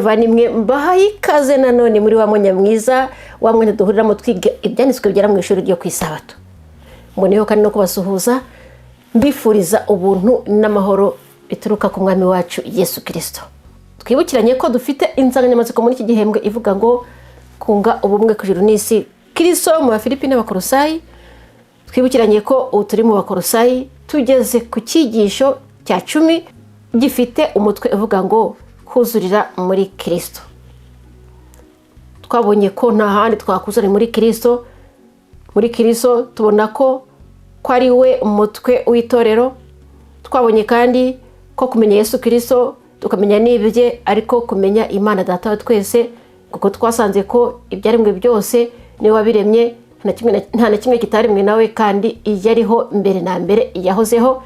bavandimwe mbahaye ikaze nanone muri wa mwanya mwiza wa mwanya duhuriramo twiga ibyanditswe byera mu ishuri ryo ku isabato. Mboneyeho kandi no kubasuhuza mbifuriza ubuntu n'amahoro bituruka ku mwami wacu Yesu Kristo. Twibukiranye ko dufite insanganyamatsiko muri iki gihembwe ivuga ngo kunga ubumwe ku ijuru n'isi, Kristo mu Bafilipi n'Abakolosayi. Twibukiranye ko turi mu Bakolosayi tugeze ku cyigisho cya 10 gifite umutwe uvuga ngo kuzurira muri Kristo. Twabonye ko nta handi twakuzura muri Kristo. Muri Kristo tubona ko ari we umutwe w'itorero. Twabonye kandi ko kumenya Yesu Kristo tukamenya n'ibye, ariko kumenya Imana Data wa twese, kuko twasanze ko ibyaremwe byose niwe wabiremye, nta na kimwe kitaremwe nawe, kandi yariho mbere na mbere yahozeho.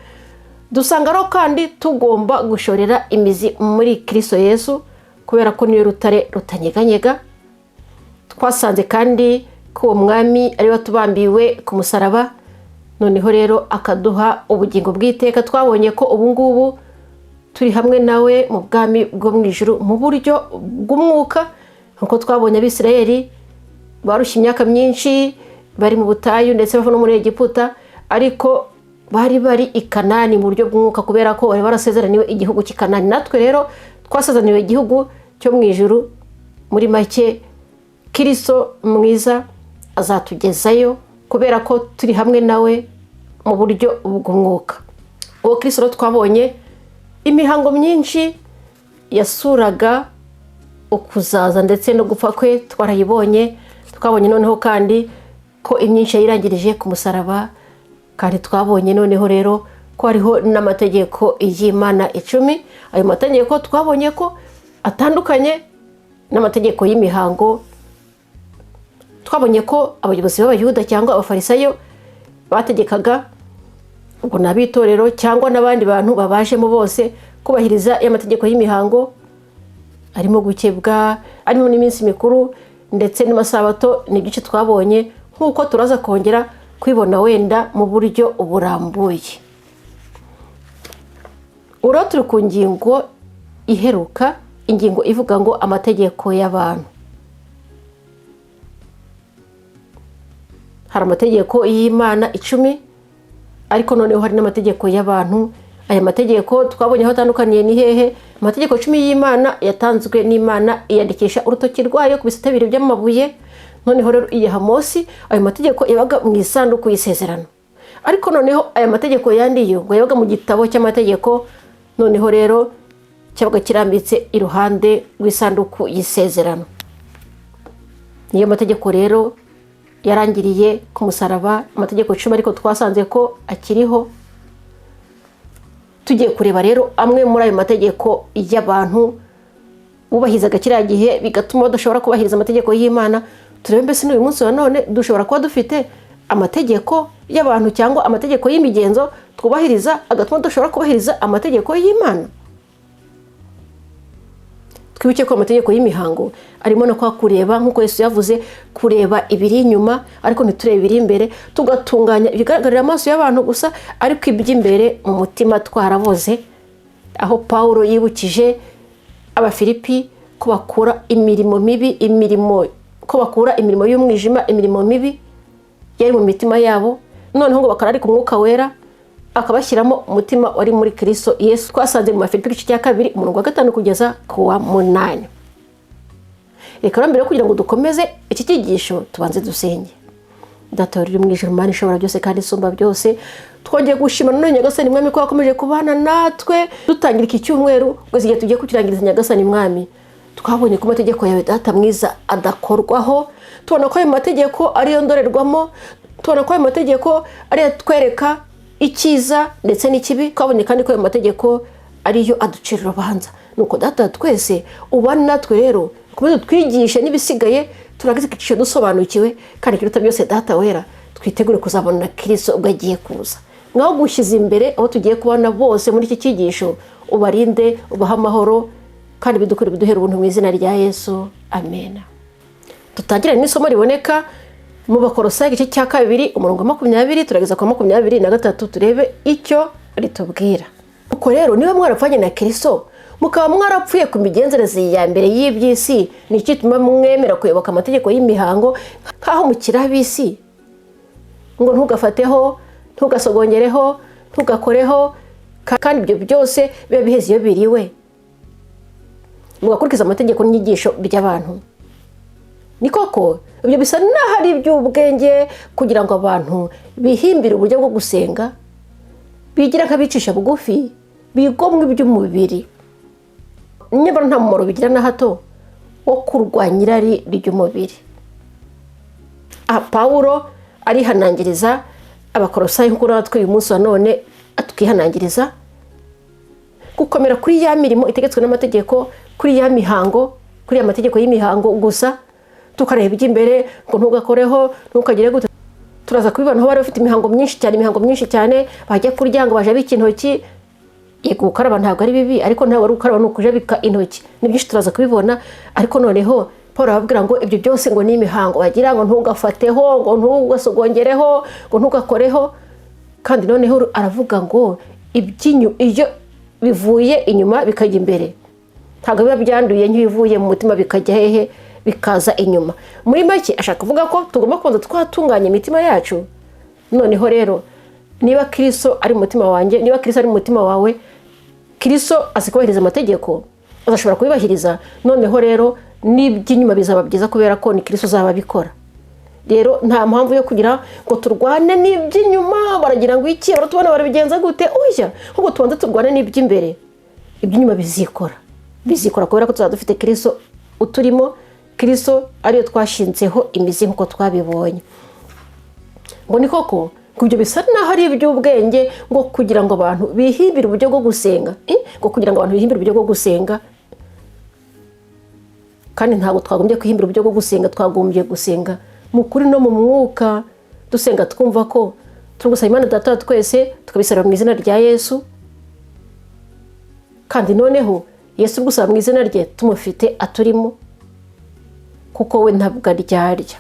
Dusanga ro kandi tugomba gushorera imizi muri Kristo Yesu, kubera ko niyo rutare rutanyeganyega. Twasanze kandi ko umwami ari watubambiwe ku musaraba, noneho rero akaduha ubugingo bw'iteka. Twabonye ko ubu ngubu turi hamwe nawe mu bwami bwo mu ijuru mu buryo bw'umwuka, nkuko twabonye Abisirayeli barushye imyaka myinshi bari mu butayu ndetse bava no muri Egiputa, ariko bari i Kanani mu buryo bw'umwuka, kubera ko bari barasezeraniwe igihugu cy'i Kanani. Natwe rero twasezeraniwe igihugu cyo mu ijuru. Muri make Kristo mwiza azatugezayo, kubera ko turi hamwe nawe mu buryo bw'umwuka. Uwo Kristo twabonye imihango myinshi yasuraga ukuzaza ndetse no gupfa kwe, twarayibonye. Twabonye noneho kandi ko imyinshi yirangirije ku musaraba, kandi twabonye noneho rero ko hariho n'amategeko y'Imana 10. Ayo mategeko twabonye ko atandukanye n'amategeko y'imihango. Twabonye ko abayobozi b'Abayuda cyangwa Abafarisayo bategekaga ubwo n'abitorero cyangwa n'abandi bantu babajemo bose kubahiriza y'amategeko y'imihango, arimo gukebwa, arimo n'iminsi mikuru ndetse n'amasabato. Ni byinshi twabonye, nk'uko turaza kongera kwibona wenda mu buryo burambuye. Uro turi ku ngingo iheruka, ingingo ivuga ngo amategeko y'abantu. Hari amategeko y'Imana 10, ariko noneho hari n'amategeko y'abantu. Aya mategeko twabonye aho atandukaniye ni hehe? Amategeko 10 y'Imana yatanzwe n'Imana iyandikisha urutoki rwayo ku bisate 2 by'amabuye. Noneho rero iyaha Mose ayo mategeko yabaga mu isanduku y'isezerano, ariko noneho aya mategeko yandiyo ngo yabaga mu gitabo cy'amategeko. Noneho rero cyabaga kirambitse iruhande rw'isanduku y'isezerano. Niyo mategeko rero yarangiriye ku musaraba, amategeko 10, ariko twasanze ko akiriho. Tugiye kureba rero amwe muri ayo mategeko y'abantu bubahizaga kiriya gihe bigatuma badashobora kubahiriza amategeko y'Imana. Turebe mbese n'uyu munsi wa none dushobora kuba dufite amategeko y'abantu cyangwa amategeko y'imigenzo twubahiriza agatuma dushobora kubahiriza amategeko y'Imana. Twibuke ko amategeko y'imihango arimo no kureba, nk'uko Yesu yavuze, kureba ibiri inyuma ariko ntiturebe ibiri imbere, tugatunganya ibigaragarira amaso y'abantu gusa, ariko iby'imbere mu mutima twaraboze. Aho Pawulo yibukije Abafilipi ko bakura imirimo mibi, ko bakura imirimo y'umwijima, imirimo mibi yari mu mitima yabo, noneho ngo bakarari ku mwuka wera akabashyiramo umutima wari muri Kristo Yesu. Twasanze mu Bafilipi igice cya 2 umurongo wa 5 kugeza ku wa 8. Reka mbere kugira ngo dukomeze iki cyigisho tubanze dusenge. Data uri mu ijuru, Mana ishobora byose kandi isumba byose, twongeye gushima none Nyagasani Mwami ko wakomeje kubana natwe dutangira iki cyumweru kugeza igihe tugiye kukirangiriza. Nyagasani Mwami, twabonye ko amategeko yawe Data mwiza adakorwaho. Tubona ko ayo mategeko ariyo ndorerwamo, tubona ko ayo mategeko ariyo twereka icyiza ndetse n'ikibi. Twabonye kandi ko ayo mategeko ariyo aducira urubanza. Nuko Data twese ubane natwe rero, komeza twigishe n'ibisigaye turagize ikicisho dusobanukiwe, kandi kiruta byose Data wera twitegure kuzabona na Kristo ubwo agiye kuza. Ngaho gushyize imbere aho tugiye kubana bose muri iki cyigisho, ubarinde, ubaha amahoro, kandi biduhere ubuntu mu izina rya Yesu, amen. Tutangirane n'isomo riboneka mu Bakolosayi igice cya 2 umurongo wa 20 turageza ku 23, turebe icyo ritubwira. Uko rero niba mwarapfanye na Kristo mukaba mwarapfuye ku migenzereze ya mbere y'iby'isi, ni iki gituma mwemera kuyoboka amategeko y'imihango nk'aho mukiri ab'isi, ngo ntugafateho, ntugasogongereho, ntugakoreho, kandi ibyo byose biba biheze iyo biriwe, mugakurikiza amategeko n'inyigisho by'abantu. Ni koko ibyo bisa n'aho ari iby'ubwenge kugira ngo abantu bihimbire uburyo bwo gusenga, bigira nk'abicisha bugufi, bigomwa iby'umubiri, nyamara nta mumaro bigira na hato wo kurwanya irari ry'umubiri. Pawulo arihanangiriza Abakolosayi nk'uko natwe uyu munsi wa none atwihanangiriza gukomera kuri ya mirimo itegetswe n'amategeko, kuri ya mihango, kuri ya mategeko y'imihango gusa, tukareba iby'imbere ngo ntugakoreho, ntukagire gute. Turaza kubibona aho bari bafite imihango myinshi cyane, bajya kurya ngo bajabike intoki. Yego gukaraba ntabwo ari bibi, ariko ntabwo ari gukaraba ni ukujabika intoki. Ni byinshi turaza kubibona, ariko noneho Paul arababwira ngo ibyo byose ngo ni imihango bagira, ngo ntugafateho, ngo ntugasogongereho, ngo ntugakoreho. Kandi noneho aravuga ngo iyo bivuye inyuma bikajya imbere, ntabwo biba byanduye nk'ibivuye mu mutima bikajya hehe, bikaza inyuma. Muri make ashaka kuvuga ko tugomba kubanza twatunganya imitima yacu. Noneho rero niba Kristo ari mu mutima wanjye, niba Kristo ari mu mutima wawe, Kristo azi kubahiriza amategeko, azashobora kubibahiriza. Noneho rero n'iby'inyuma bizaba byiza kubera ko ni Kristo uzaba abikora. Rero nta mpamvu yo kugira ngo turwane n'iby'inyuma, baragira ngo iki, baratubona barabigenza gute. Oya, ahubwo tubanze turwane n'iby'imbere, iby'inyuma bizikora kubera ko tuzaba dufite Kristo uturimo, Kristo ariyo twashinzeho imizi nk'uko twabibonye. Ngo ni koko ibyo bisa n'aho ari iby'ubwenge ngo kugira ngo abantu bihimbire uburyo bwo gusenga, kandi ntabwo twagombye kwihimbira uburyo bwo gusenga, twagombye gusenga mu kuri no mu mwuka, dusenga twumva ko turi gusaba Imana Data twese, tukabisaba mu izina rya Yesu. Kandi noneho Yesu gusaba mu izina rye tumufite aturimo, kuko we ntabwo aryarya.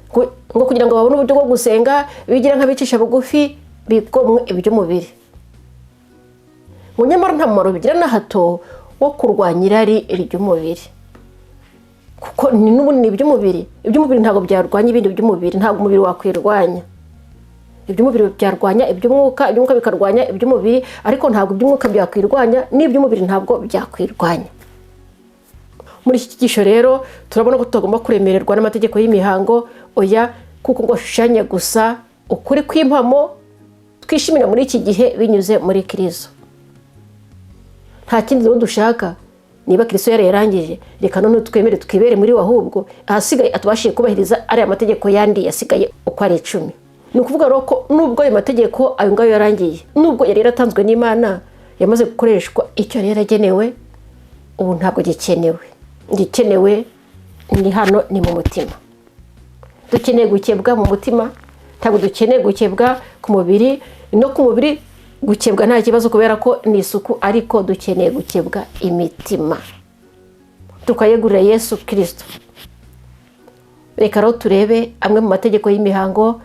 Ngo kugira ngo babone uburyo bwo gusenga, bigira nk'abicisha bugufi, bigomwe iby'umubiri. Ngo nyamara nta mumaro bigira na hato wo kurwanya irari ry'umubiri, kuko n'ubundi ni iby'umubiri. Iby'umubiri ntabwo byarwanya ibindi by'umubiri, ntabwo umubiri wakwirwanya. Iby'umubiri byarwanya iby'umwuka, iby'umwuka bikarwanya iby'umubiri, ariko ntabwo iby'umwuka byakwirwanya, n'iby'umubiri ntabwo byakwirwanya. Muri iki cyigisho rero turabona ko tutagomba kuremererwa n'amategeko y'imihango, oya, kuko ngo ashushanya gusa ukuri kw'impamo twishimira muri iki gihe binyuze muri Kristo. Nta kindi rero dushaka. Niba Kristo yararangije, reka none twemere twibere muri we, ahubwo ahasigaye atubashije kubahiriza ari amategeko yandi yasigaye uko ari 10. Ni ukuvuga rero ko nubwo ayo mategeko ayo ngayo yarangiye, nubwo yari yaratanzwe n'Imana, yamaze gukoreshwa icyo yari yaragenewe, ubu ntabwo gikenewe ni hano, ni mu mutima. Dukeneye gukebwa mu mutima, ntabwo dukeneye gukebwa ku mubiri. No ku mubiri gukebwa nta kibazo kubera ko ni isuku, ariko dukeneye gukebwa imitima, tukayegurira Yesu Kristo. Reka rero turebe amwe mu mategeko y'imihango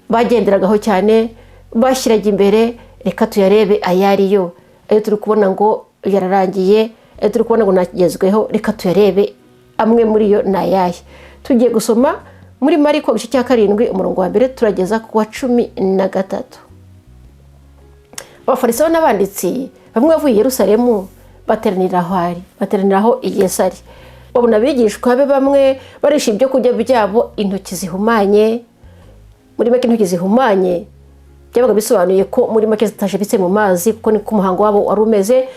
bagenderagaho cyane, bashyiraga imbere. Reka tuyarebe ayariyo, ayo turi kubona ngo yararangiye, ayo turi kubona ngo ntakigezweho. Reka tuyarebe amwe muri yo ni ayahe. Tugiye gusoma muri Mariko igice cya 7 umurongo wa 1 turageza ku wa 13. Abafarisayo n'abanditsi bamwe bavuye i Yerusalemu bateraniraho i Yerusalemu. Babona abigishwa be bamwe barisha ibyo kurya byabo intoki zihumanye. Muri make intoki zihumanye byabaga bisobanuye ko muri make zitashabitse mu mazi, kuko ni ko umuhango wabo wari umeze.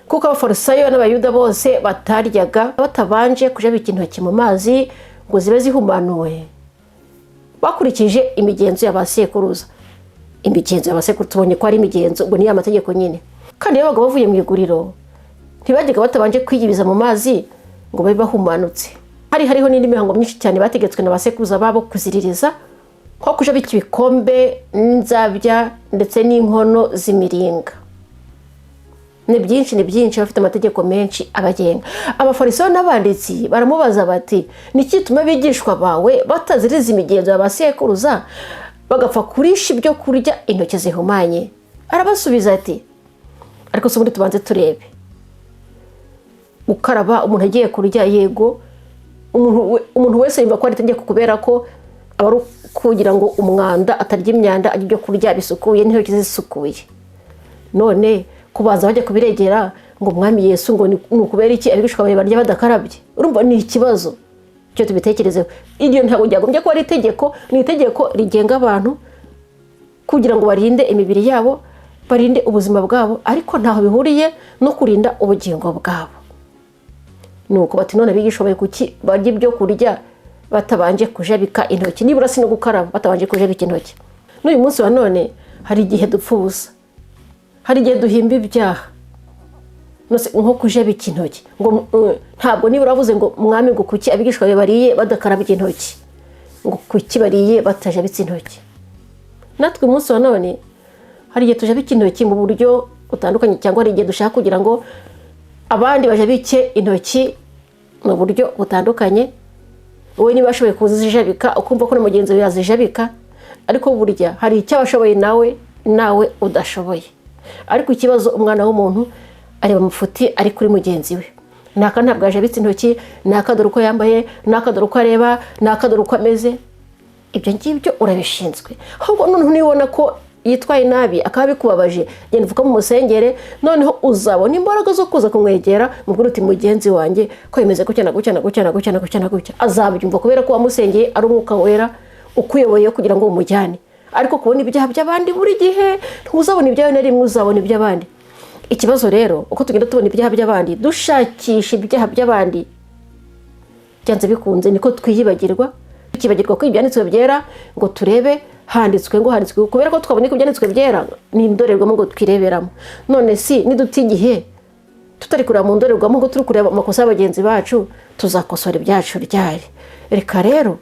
Kuko Abafarisayo n'Abayuda bose bataryaga batabanje kujabika intoki mu mazi ngo zibe zihumanuwe, bakurikije imigenzo y'abasekuruza. Imigenzo y'abasekuru tubonye ko ari imigenzo, ngo ni amategeko nyine. Kandi yabaga bavuye mu iguriro, ntibajyaga batabanje kwiyibiza mu mazi ngo babe bahumanutse. Hariho n'indi mihango myinshi cyane bategetswe n'abasekuruza babo kuziririza, nko kujabika ibikombe n'inzabya ndetse n'inkono z'imiringa. Ni byinshi bafite amategeko menshi abagenga. Abafarisayo n'abanditsi baramubaza bati, ni iki gituma abigishwa bawe bataziriza imigenzo y'abasekuruza bagapfa kurisha ibyo kurya intoki zihumanye? Arabasubiza ati, ariko se ubundi tubanze turebe. Gukaraba umuntu agiye kurya, yego umuntu wese yumva ko ari itegeko kubera ko aba ari kugira ngo umwanda atarya imyanda, ajya ibyo kurya bisukuye n'intoki zisukuye. None kubanza bajya kubiregera ngo Umwami Yesu ngo ni ukubera iki abigishwa bawe barya badakarabye? Urumva ni ikibazo cyo tubitekerezeho. Iryo ntabwo ryagombye ko ari itegeko, ni itegeko rigenga abantu kugira ngo barinde imibiri yabo, barinde ubuzima bwabo, ariko ntaho bihuriye no kurinda ubugingo bwabo. Nuko bati none abigishwa bawe kuki barya ibyo kurya batabanje kujabika intoki, nibura si no gukaraba batabanje kujabika intoki? N'uyu munsi wa none hari igihe dupfa ubusa, hari igihe duhimba ibyaha nko kujabika intoki. Ngo ntabwo nibura avuze ngo Mwami ngo kuki abigishwa bawe bariye badakarabye intoki, ngo kuki bariye batajabitse intoki? Natwe umunsi wa none hari igihe tujabika intoki mu buryo butandukanye, cyangwa hari igihe dushaka kugira ngo abandi bajabike intoki mu buryo butandukanye. Wowe niba washoboye kuzijabika ukumva ko na mugenzi wawe yazijabika, ariko burya hari icyo abashoboye nawe udashoboye. Ariko ikibazo umwana w'umuntu areba amafuti ari kuri mugenzi we, naka ntabwo yajabitse intoki, naka dore uko yambaye, naka dore uko areba, naka dore uko ameze. Ibyo ngibyo urabishinzwe. Ahubwo noneho nibona ko yitwaye nabi akaba bikubabaje, genda uvuka mu musengere, noneho uzabona imbaraga zo kuza kumwegera mubwira uti mugenzi wanjye ko yemeze gutya na gutya na gutya na gutya na gutya na gutya. Azabyumva kubera ko wamusengeye ari Umwuka Wera ukuyoboye kugira ngo umujyane. Ariko kubona ibyaha by'abandi buri gihe, ntuzabona ibyawe na rimwe, uzabona iby'abandi. Ikibazo rero uko tugenda tubona ibyaha by'abandi, dushakisha ibyaha by'abandi, byanze bikunze niko twiyibagirwa. Tukibagirwa ko ibyanditswe byera ngo turebe handitswe kubera ko twabonye ko ibyanditswe byera ni indorerwamo ngo twireberamo. None si niduta igihe tutari kureba mu ndorerwamo ngo turi kureba amakosa y'abagenzi bacu, tuzakosora ibyacu ryari? Reka rero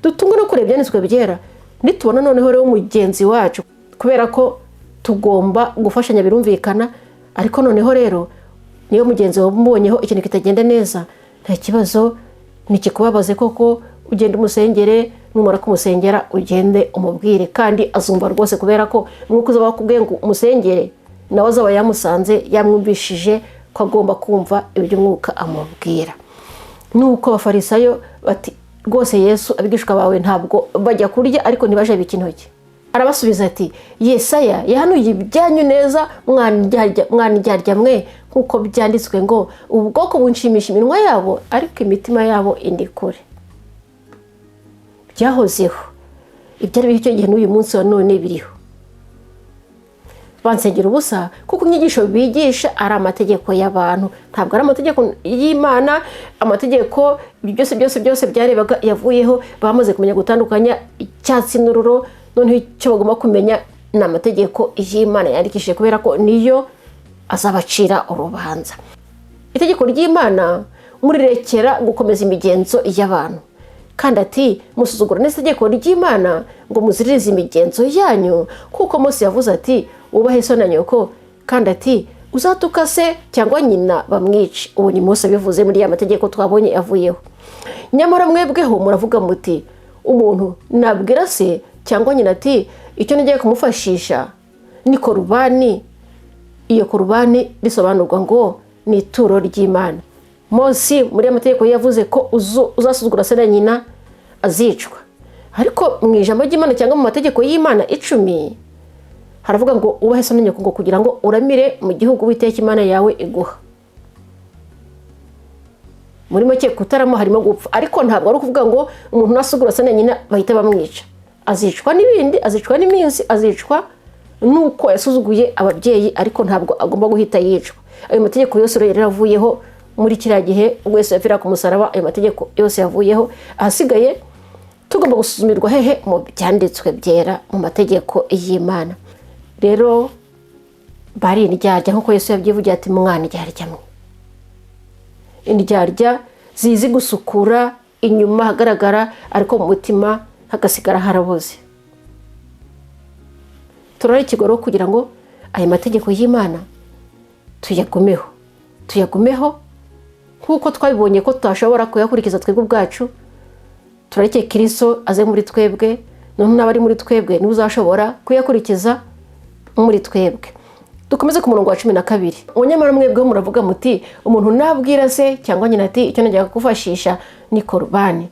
dutungwe no kureba ibyanditswe byera, nitubona noneho rero mugenzi wacu, kubera ko tugomba gufashanya birumvikana, ariko noneho rero niyo mugenzi wamubonyeho ikintu kitagenda neza, nta kibazo, nikikubabaze koko ugende umusengere, numara kumusengera ugende umubwire, kandi azumva rwose kubera ko umwuka uzaba wakubwiye ngo umusengere, nawe azaba yamusanze yamwumvishije ko agomba kumva ibyo umwuka amubwira. Nuko abafarisayo bati rwose Yesu abigishwa bawe ntabwo bajya kurya ariko ntibajabike intoki. Arabasubiza ati Yesaya yahanuye ibyanyu neza, mwandyarya mwe, nkuko byanditswe ngo ubwoko bunshimisha iminwa yabo ariko imitima yabo indi kure. Byahozeho, ibyari biri icyo gihe n'uyu munsi wa none biriho. Bansengera ubusa kuko inyigisho bigisha ari amategeko y'abantu, ntabwo ari amategeko y'Imana. Amategeko byose byarebaga yavuyeho, bamaze kumenya gutandukanya icyatsi n'ururo. Noneho icyo bagomba kumenya ni amategeko y'Imana yandikishije, kubera ko niyo azabacira urubanza. Itegeko ry'Imana murirekera gukomeza imigenzo y'abantu, kandi ati musuzugura n'itegeko ry'Imana ngo muziririze imigenzo yanyu, kuko Mose yavuze ati ubahe so na nyoko, kandi ati uzatuka se cyangwa nyina bamwice. Ubu ni Mose bivuze muri ya mategeko twabonye yavuyeho. Nyamara mwebweho muravuga muti umuntu nabwira se cyangwa nyina ati icyo ngiye kumufashisha ni korubani. Iyo korubani bisobanurwa ngo ni ituro ry'Imana. Mose muri amategeko yavuze ko uzasuzugura se na nyina azicwa, ariko mu ijambo ry'Imana cyangwa mu mategeko y'Imana 10 haravuga ngo ubahe so na nyoko ngo kugira ngo uramire mu gihugu Uwiteka Imana yawe iguha. Muri make kutaramo harimo gupfa, ariko ntabwo ari ukuvuga ngo umuntu nasugura se na nyina bahita bamwica. Azicwa n'ibindi, azicwa n'iminsi, azicwa nuko yasuzuguye ababyeyi, ariko ntabwo agomba guhita yicwa. Ayo mategeko yose rero yaravuyeho muri kiriya gihe ubwo Yesu yapfira ku musaraba. Ayo mategeko yose yavuyeho, ahasigaye tugomba gusuzumirwa hehe mu byanditswe byera, mu mategeko y'Imana. Rero bari indyarya nk'uko Yesu yabyivugiye ati mwandyarya mwe. Indyarya zizi gusukura inyuma hagaragara, ariko mu mutima hagasigara haraboze. Turari ikigoro kugira ngo aya mategeko y'Imana tuyagumeho nk'uko twabibonye ko tutashobora kuyakurikiza twebwe ubwacu. Turareke Kristo aze muri twebwe, none n'abari muri twebwe niwe uzashobora kuyakurikiza muri twebwe. dukomeze ku murongo wa 12. Nyamara mwebweho muravuga muti umuntu nabwira se cyangwa nyina ati icyo najyaga kufashisha ni korubani,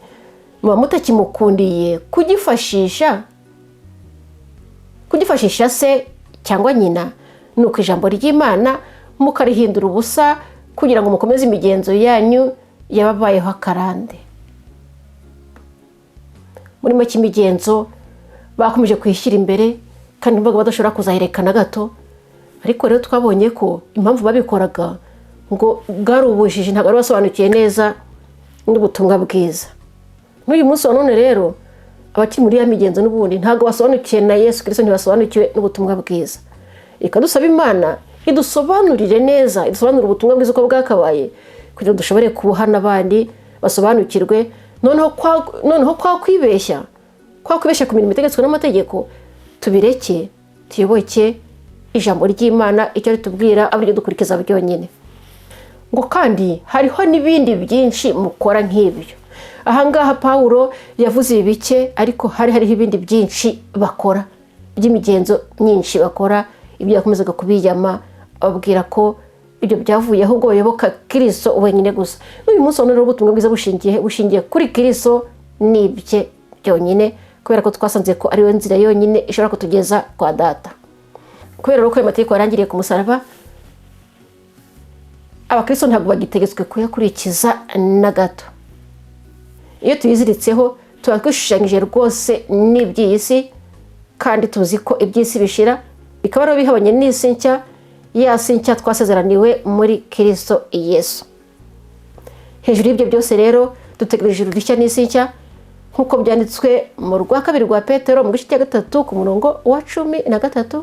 muba mutakimukundiye kugifashisha se cyangwa nyina, nuko ijambo ry'Imana mukarihindura ubusa kugira ngo mukomeze imigenzo yanyu yababayeho akarande. Muri make imigenzo bakomeje kwishyira imbere kandi mbaga badashobora kuzaherekana gato, ariko rero twabonye ko impamvu babikoraga ngo bwari ubujiji, ntabwo basobanukiye neza n'ubutumwa bwiza. N'uyu munsi wa none rero abakiri muri ya migenzo n'ubundi ntabwo basobanukiye na Yesu Kristo, ntibasobanukiwe n'ubutumwa bwiza. Reka dusaba Imana idusobanurire neza, idusobanurire ubutumwa bwiza uko bwakabaye kugira ngo dushobore kubuha n'abandi basobanukirwe. Noneho kwa kwibeshya ku mirimo itegetswe n'amategeko tubireke, tuyoboke ijambo ry'Imana icyo ritubwira aburyo dukurikiza byonyine. Ngo kandi hariho n'ibindi byinshi mukora nk'ibyo. Ahangaha Pawulo yavuze ibi bike, ariko hariho ibindi byinshi bakora by'imigenzo myinshi bakora, ibyo yakomezaga kubiyama ababwira ko ibyo byavuye ahubwo bayoboka Kristo wenyine gusa. Uyu munsi rero ubutumwa bwiza bushingiye kuri Kristo n'ibye byonyine, kubera ko twasanze ko ari we nzira yonyine ishobora kutugeza kwa Data. Kubera ko ayo mategeko yarangiriye ku musaraba, abakristo ntabwo bagitegetswe kuyakurikiza na gato. Iyo tuyiziritseho tuba twishushanyije rwose n'iby'iyi si, kandi tuzi ko iby'isi bishira, bikaba rero bihabanye n'isi nshya, ya si nshya twasezeraniwe muri Kristo Yesu. Hejuru y'ibyo byose rero dutegereje ijuru rishya n'isi nshya, nk'uko byanditswe mu rwa 2 rwa Petero mu gice cya 3 ku murongo wa 13.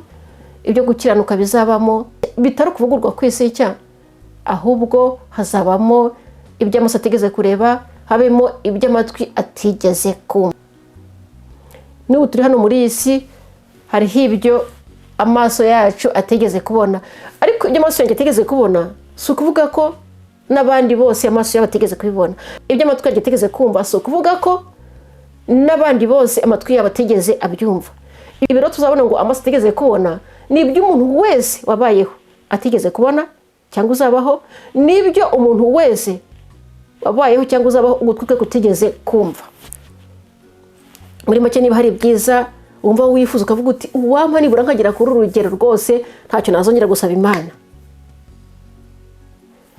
Ibyo gukiranuka bizabamo bitari kuvugurwa ku isi nshya, ahubwo hazabamo iby'amaso atigeze kureba, habemo iby'amatwi atigeze kumva. N'ubu turi hano muri iyi si hariho ibyo amaso yacu atigeze kubona, ariko ibyo amaso yanjye atigeze kubona si ukuvuga ko n'abandi bose amaso yabo atigeze kubibona. Ibyo amatwi yanjye atigeze kumva si ukuvuga ko n'abandi bose amatwi yabo atigeze abyumva. Ibi rero tuzabona ngo amaso atigeze kubona ni iby'umuntu wese wabayeho atigeze kubona cyangwa uzabaho, n'ibyo umuntu wese wabayeho cyangwa uzabaho ugutwi kwe kutigeze kumva. Muri make niba hari byiza wumva wifuza ukavuga uti uwampa nibura nkagera kuri urugero rwose, ntacyo nazongera gusaba Imana.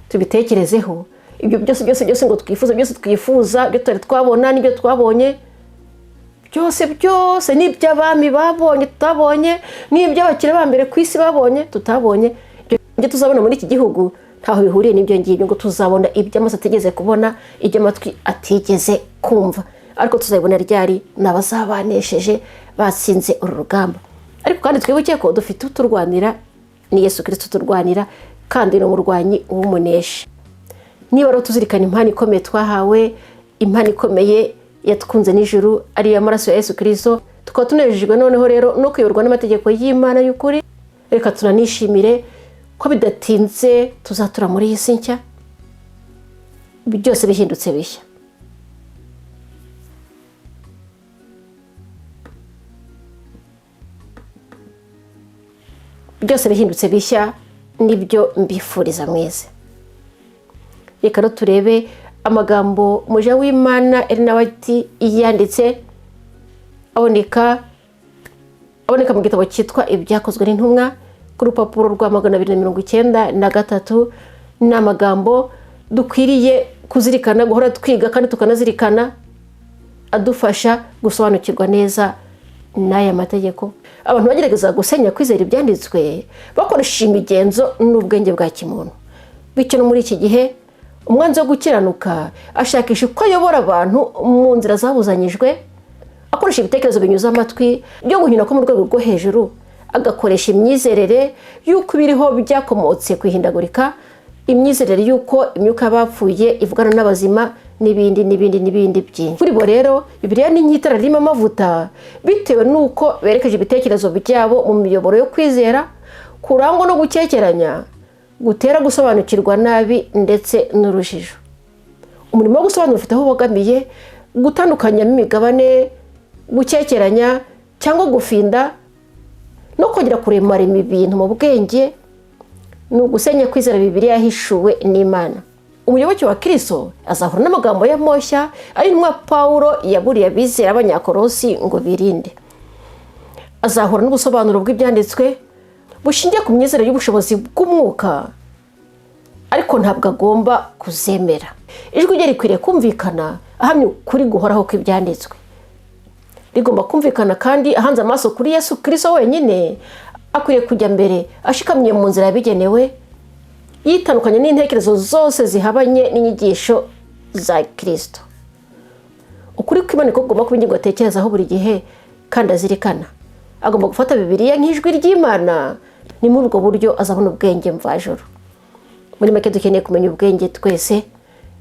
Tubitekerezeho ibyo byose ngo twifuza, ibyo tutari twabona n'ibyo twabonye, byose n'iby'abami babonye tutabonye, n'iby'abakire ba mbere ku isi babonye tutabonye, ibyo tuzabona muri iki gihugu ntaho bihuriye n'ibyo ngibyo. Ngo tuzabona iby'amaso atigeze kubona, iby'amatwi atigeze kumva, ariko tuzabona ryari n'abazabanesheje batsinze uru rugamba. Ariko kandi twibuke ko dufite uturwanira, ni Yesu Kristo turwanira, kandi ni umurwanyi w'umuneshi. Niba rero tuzirikana impano ikomeye twahawe, impano ikomeye yatwunze n'ijuru, ari amaraso ya Yesu Kristo, tukaba tunejejwe noneho rero no kuyoborwa n'amategeko y'Imana y'ukuri, reka tunanishimire ko bidatinze tuzatura muri iyi si nshya, byose bihindutse bishya. Byose bihindutse bishya nibyo mbifuriza mwese. Reka rero turebe amagambo umuja w'Imana Ellen White yanditse aboneka mu gitabo cyitwa Ibyakozwe n'Intumwa ku rupapuro rwa 293. Ni amagambo dukwiriye kuzirikana, guhora twiga kandi tukanazirikana, adufasha gusobanukirwa neza n'aya mategeko. Abantu bagerageza gusenya kwizera ibyanditswe bakoresha imigenzo n'ubwenge bwa kimuntu. Bityo no muri iki gihe umwanzi wo gukiranuka ashakisha uko ayobora abantu mu nzira zabuzanyijwe, akoresha ibitekerezo binyuze amatwi byo guhina ko mu rwego rwo hejuru, agakoresha imyizerere y'uko ibiriho byakomotse kwihindagurika, imyizerere y'uko imyuka y'abapfuye ivugana n'abazima, n'ibindi byinshi. Kuri bo rero Bibiliya ni nk'itara ririmo amavuta, bitewe n'uko berekeje ibitekerezo byabo mu miyoboro yo kwizera, kurangwa no gukekeranya, gutera gusobanukirwa nabi ndetse n'urujijo. Umurimo wo gusobanura ufite aho ubogamiye, gutandukanyamo imigabane, gukekeranya cyangwa gufinda, no kongera kuremarema ibintu mu bwenge ni ugusenya kwizera Bibiliya yahishuwe n'Imana. Umuyoboke wa Kristo azahura n'amagambo y'amoshya ari intumwa Pawulo yaburiye abizera b'Abanyakolosi ngo birinde. Azahura n'ubusobanuro bw'ibyanditswe bushingiye ku myizerere y'ubushobozi bw'umwuka, ariko ntabwo agomba kuzemera. Ijwi rye rikwiriye kumvikana ahamya ukuri guhoraho kw'ibyanditswe. Rigomba kumvikana kandi ahanze amaso kuri Yesu Kristo wenyine. Akwiriye kujya mbere ashikamye mu nzira yabigenewe, yitandukanye n'intekerezo zose zihabanye n'inyigisho za Kristo. Ukuri kw'Imana kugomba kuba ingingo atekerezaho buri gihe kandi azirikana. Agomba gufata Bibiliya nk'ijwi ry'Imana. Ni muri ubwo buryo azabona ubwenge mvajuru. Muri make dukeneye kumenya ubwenge twese,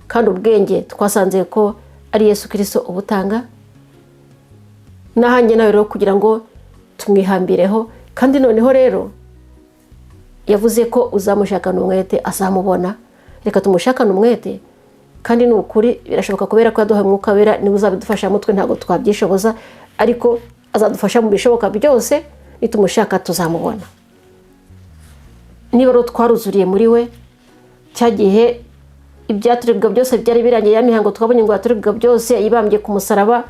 kandi ubwenge twasanze ko ari Yesu Kristo ubutanga. Nahanjye nawe rero kugira ngo tumwihambireho, kandi noneho rero yavuze ko uzamushakana umwete azamubona. Reka tumushakane umwete, kandi ni ukuri birashoboka kubera ko yaduhaye Umwuka Wera, niwe uzabidufasha. Mutwe ntabwo twabyishoboza, ariko azadufasha mu bishoboka byose. Nitumushaka tuzamubona. Niba rero twaruzuriye muri we, cya gihe ibyaturebwa byose byari birangiye, ya mihango twabonye ngo yaturebwa byose yibambye ku musaraba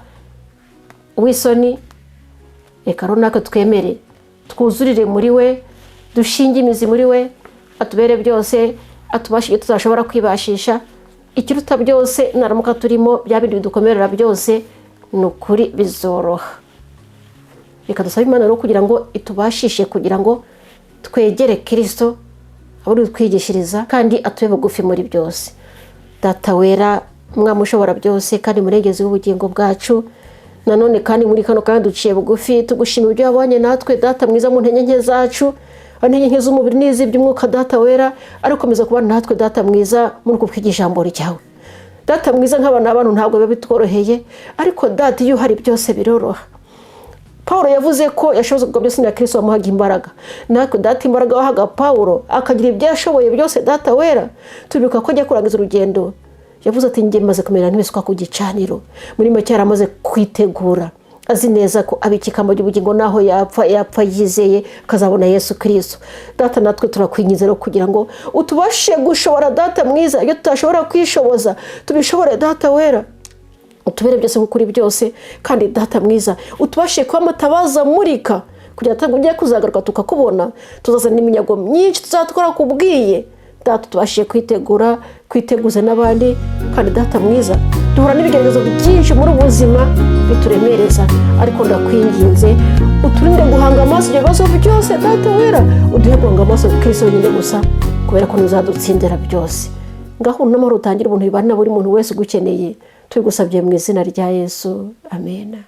w'isoni, reka runaka twemere twuzurire muri we, dushinge imizi muri we, atubere byose, atubashe ibyo tuzashobora kwibashisha. Ikiruta byose naramuka turimo bya bindi bidukomerera byose, ni ukuri bizoroha. Reka dusabe Imana rero kugira ngo itubashishe kugira ngo twegere Kristo, aburi twigishiriza kandi atuye bugufi muri byose. Data wera, Mwami ushobora byose kandi murengezi w'ubugingo bwacu, nanone kandi muri kano kandi duciye bugufi tugushimira ibyo wabonye natwe Data mwiza mu ntege nke zacu, intege nke z'umubiri n'iz'iby'umwuka. Data wera, ariko komeza kubana natwe Data mwiza muri uku kwigisha ijambo ryawe. Data mwiza, nk'abana b'abantu ntabwo biba bitworoheye, ariko Data iyo hari byose biroroha. Pawulo yavuze ko yashobozwa byose na Kristo wamuhaga imbaraga. Natwe Data imbaraga wahaga Pawulo akagira ibyo yashoboye byose Data wera, tubibuka ko ajya kurangiza urugendo yavuze ati njye maze kumera nk'ibisukwa ku gicaniro. Muri make yaramaze kwitegura, azi neza ko abikikamba ry'ubugingo naho yapfa yizeye akazabona Yesu Kristo. Data natwe turakwingiza rero kugira ngo utubashe gushobora Data mwiza iyo tutashobora kwishoboza, tubishobore Data wera, utubere byose nk'ukuri byose, kandi Data mwiza utubashe kuba mutabaza murika kugira ngo ugiye kuzagaruka tukakubona, tuzazana iminyago myinshi tuzatwara kubwiye. Data tubashe kwitegura, kwiteguza n'abandi, kandi Data mwiza duhura n'ibigeragezo byinshi muri ubuzima bituremereza, ariko ndakwinginze uturinde guhanga amaso ibyo bibazo byose Data wera, uduhe guhanga amaso Kristo wenyine gusa, kubera ko uzadutsindira byose. Ngaho n'amahoro utangire ubuntu bibana buri muntu wese ugukeneye, tubigusabye mu izina rya Yesu, amen.